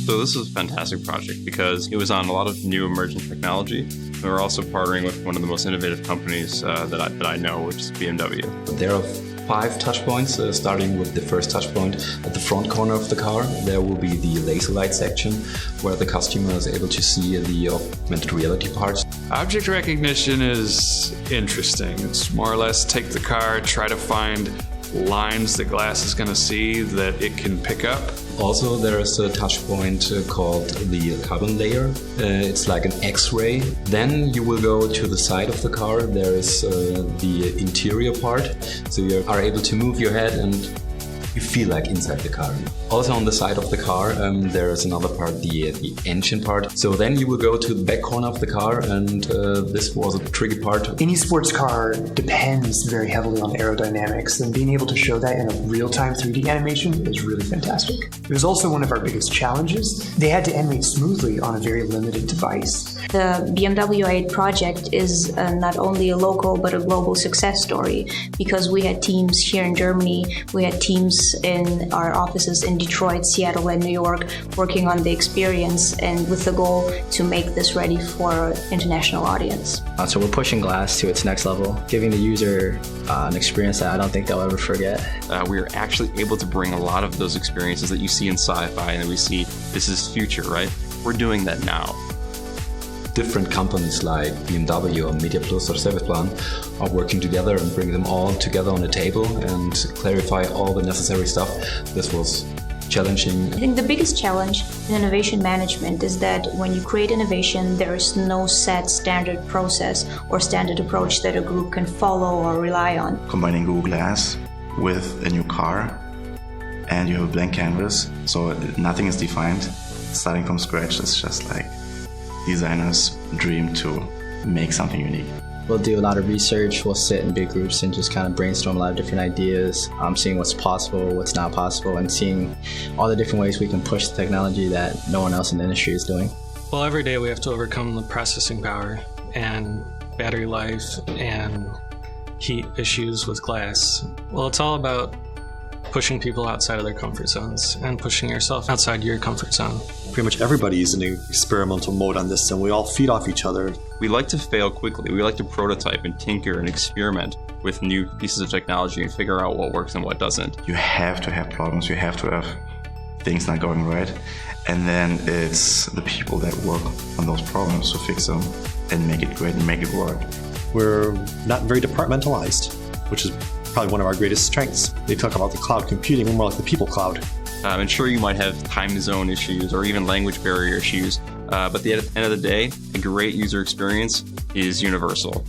So this is a fantastic project because it was on a lot of new emerging technology. We're also partnering with one of the most innovative companies that I know, which is BMW. There are 5 touch points, starting with the first touch point at the front corner of the car. There will be the laser light section where the customer is able to see the augmented reality parts. Object recognition is interesting. It's more or less take the car, try to find lines the glass is going to see that it can pick up. Also, there is a touch point called the carbon layer. It's like an X-ray. Then you will go to the side of the car. There is the interior part. So you are able to move your head and you feel like inside the car. Also on the side of the car, there is another part, the engine part. So then you will go to the back corner of the car, and this was a tricky part. Any sports car depends very heavily on aerodynamics, and being able to show that in a real-time 3D animation is really fantastic. It was also one of our biggest challenges. They had to animate smoothly on a very limited device. The BMW i8 project is not only a local but a global success story, because we had teams here in Germany, we had teams in our offices in Detroit, Seattle, and New York working on the experience, and with the goal to make this ready for international audience. So we're pushing glass to its next level, giving the user an experience that I don't think they'll ever forget. We're actually able to bring a lot of those experiences that you see in sci-fi and that we see, this is future, right? We're doing that now. Different companies like BMW or Mediaplus or Serviceplan are working together and bring them all together on a table and clarify all the necessary stuff. This was challenging. I think the biggest challenge in innovation management is that when you create innovation, there is no set standard process or standard approach that a group can follow or rely on. Combining Google Glass with a new car, and you have a blank canvas, so nothing is defined. Starting from scratch is just like designers dream to make something unique. We'll do a lot of research, we'll sit in big groups and just kind of brainstorm a lot of different ideas, seeing what's possible, what's not possible, and seeing all the different ways we can push the technology that no one else in the industry is doing. Well, every day we have to overcome the processing power and battery life and heat issues with glass. Well, it's all about pushing people outside of their comfort zones and pushing yourself outside your comfort zone. Pretty much everybody is in an experimental mode on this, and we all feed off each other. We like to fail quickly. We like to prototype and tinker and experiment with new pieces of technology and figure out what works and what doesn't. You have to have problems, you have to have things not going right, and then it's the people that work on those problems to fix them and make it great and make it work. We're not very departmentalized, which is probably one of our greatest strengths. They talk about the cloud computing, we're more like the people cloud. And sure, you might have time zone issues or even language barrier issues, but at the end of the day, a great user experience is universal.